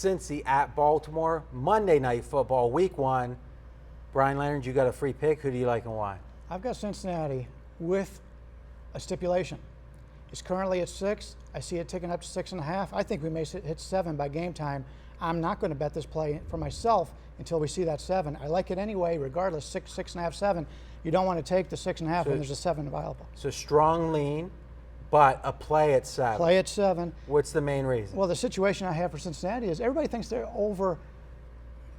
Cincy at Baltimore, Monday Night Football, Week 1. Bryan Leonard, you got a free pick. Who do you like and why? I've got Cincinnati with a stipulation. It's currently at 6. I see it ticking up to 6.5. I think we may hit 7 by game time. I'm not going to bet this play for myself until we see that 7. I like it anyway, regardless, 6, 6.5, 7. You don't want to take the 6.5 when there's a 7 available. So strong lean, but a play at 7. Play at 7. What's the main reason? Well, the situation I have for Cincinnati is everybody thinks they're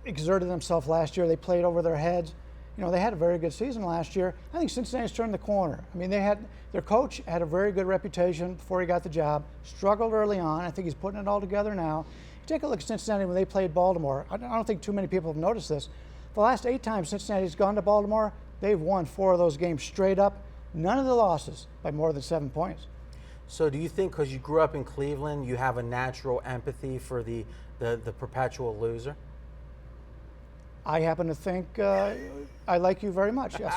exerted themselves last year. They played over their heads. You know, they had a very good season last year. I think Cincinnati's turned the corner. I mean, their coach had a very good reputation before he got the job, struggled early on. I think he's putting it all together now. You take a look at Cincinnati when they played Baltimore. I don't think too many people have noticed this. The last 8 times Cincinnati's gone to Baltimore, they've won 4 of those games straight up. None of the losses by more than 7 points. So do you think because you grew up in Cleveland, you have a natural empathy for the perpetual loser? I happen to think I like you very much, yes.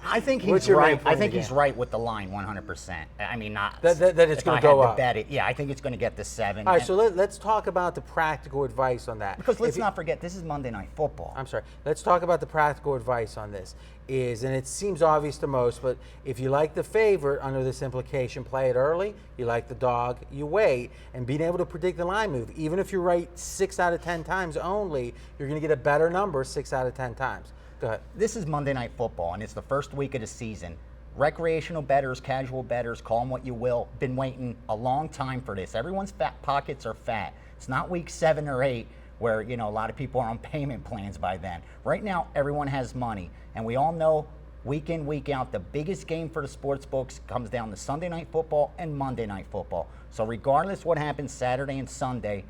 I think What's he's your main right. point I of think the he's game? right with the line 100%. I mean, not That it's if going I to go had to up. bet it. Yeah, I think it's going to get to 7. All right, so let's talk about the practical advice on that. Because let's not forget, this is Monday Night Football. I'm sorry. Let's talk about the practical advice on this. And it seems obvious to most, but if you like the favorite under this implication, play it early. You like the dog, you wait. And being able to predict the line move, even if you're right 6 out of 10 times only, you're going to get a better number 6 out of 10 times. Go ahead. This is Monday Night Football, and it's the first week of the season. Recreational bettors, casual bettors, call them what you will, been waiting a long time for this. Everyone's fat pockets are fat. It's not week 7 or 8 where, you know, a lot of people are on payment plans by then. Right now, everyone has money, and we all know week in, week out, the biggest game for the sports books comes down to Sunday Night Football and Monday Night Football. So regardless what happens Saturday and Sunday,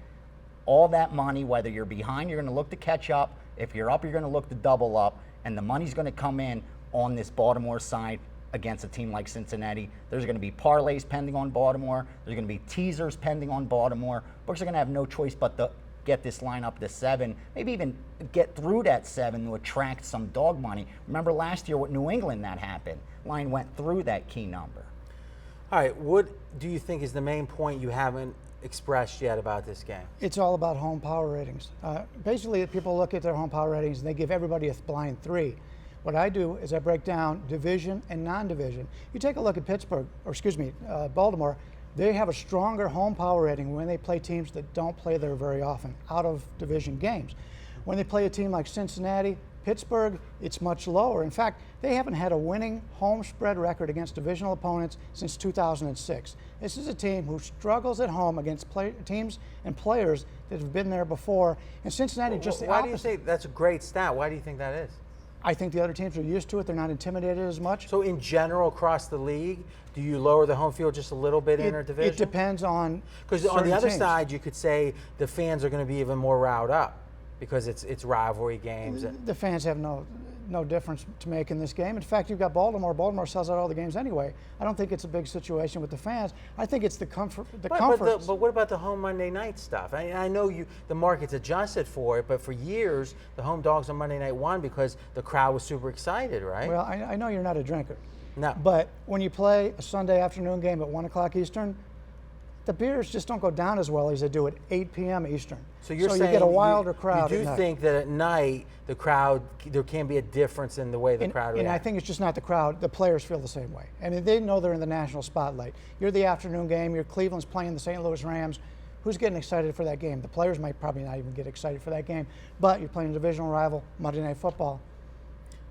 all that money, whether you're behind, you're going to look to catch up. If you're up, you're going to look to double up, and the money's going to come in on this Baltimore side against a team like Cincinnati. There's going to be parlays pending on Baltimore. There's going to be teasers pending on Baltimore. Books are going to have no choice but to get this line up to 7, maybe even get through that 7 to attract some dog money. Remember last year with New England that happened. Line went through that key number. All right, what do you think is the main point you haven't expressed yet about this game? It's all about home power ratings. Basically, people look at their home power ratings and they give everybody a blind 3. What I do is I break down division and non-division. You take a look at Baltimore. They have a stronger home power rating when they play teams that don't play there very often, out of division games. When they play a team like Cincinnati, Pittsburgh, it's much lower. In fact, they haven't had a winning home spread record against divisional opponents since 2006. This is a team who struggles at home against teams and players that have been there before. And Cincinnati just the opposite. Why do you say that's a great stat? Why do you think that is? I think the other teams are used to it. They're not intimidated as much. So in general, across the league, do you lower the home field just a little bit in our division? It depends on because on the other teams. side, you could say the fans are going to be even more riled up because it's rivalry games. The fans have no difference to make in this game. In fact, you've got Baltimore. Baltimore sells out all the games anyway. I don't think it's a big situation with the fans. I think it's the comfort. But what about the home Monday night stuff? I know the market's adjusted for it, but for years the home dogs on Monday night won because the crowd was super excited, right? Well, I know you're not a drinker. No. But when you play a Sunday afternoon game at 1 o'clock Eastern, the beers just don't go down as well as they do at 8 p.m. Eastern. So you're you saying get a wilder crowd. You do think that at night the crowd, there can be a difference in the way the crowd reacts? And I think it's just not the crowd. The players feel the same way. I mean, they know they're in the national spotlight. You're the afternoon game. Cleveland's playing the St. Louis Rams. Who's getting excited for that game? The players might probably not even get excited for that game. But you're playing a divisional rival, Monday Night Football.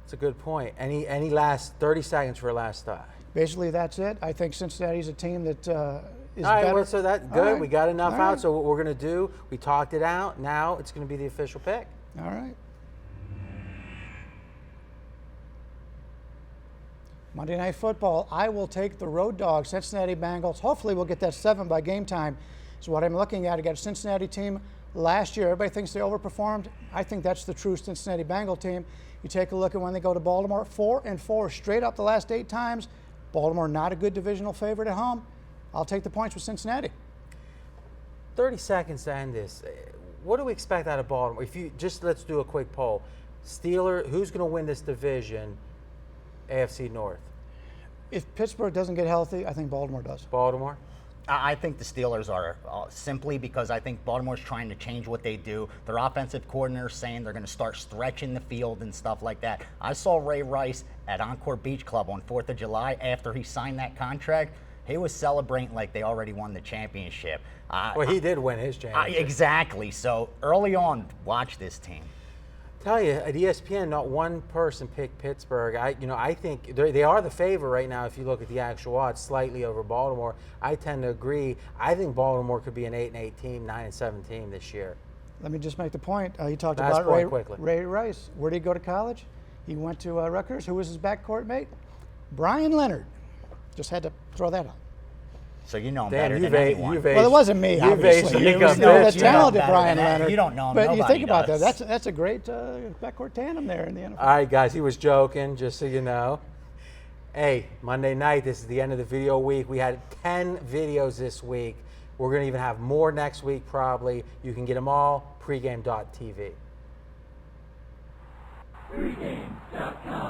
That's a good point. Any last 30 seconds for a last thought? Basically, that's it. I think Cincinnati's a team that is all right, better. Well, so that's good. Right. We got enough All out. right. So what we're going to do, we talked it out. Now it's going to be the official pick. All right. Monday Night Football, I will take the road dogs, Cincinnati Bengals. Hopefully we'll get that 7 by game time. So what I'm looking at, I got a Cincinnati team last year. Everybody thinks they overperformed. I think that's the true Cincinnati Bengal team. You take a look at when they go to Baltimore, 4-4 straight up the last 8 times. Baltimore not a good divisional favorite at home. I'll take the points with Cincinnati. 30 seconds to end this. What do we expect out of Baltimore? Let's do a quick poll. Who's going to win this division, AFC North? If Pittsburgh doesn't get healthy, I think Baltimore does. Baltimore? I think the Steelers are simply because I think Baltimore's trying to change what they do. Their offensive coordinator saying they're going to start stretching the field and stuff like that. I saw Ray Rice at Encore Beach Club on 4th of July after he signed that contract. He was celebrating like they already won the championship. Well, he did win his championship. Exactly. So early on, watch this team. Tell you, at ESPN, not one person picked Pittsburgh. I think they are the favorite right now if you look at the actual odds, slightly over Baltimore. I tend to agree. I think Baltimore could be an 8-8 team, 9-7 team this year. Let me just make the point. You talked Last about point quickly. Ray Rice. Where did he go to college? He went to Rutgers. Who was his backcourt mate? Bryan Leonard. Just had to throw that out. So you know him Damn, better than anyone. Well, it wasn't me, obviously. It was the talented Bryan Leonard. You don't know him. But you think about does. that. That's a great backcourt tandem there in the NFL. All right, guys, he was joking, just so you know. Hey, Monday night, this is the end of the video week. We had 10 videos this week. We're going to even have more next week, probably. You can get them all, pregame.tv. Pregame.com.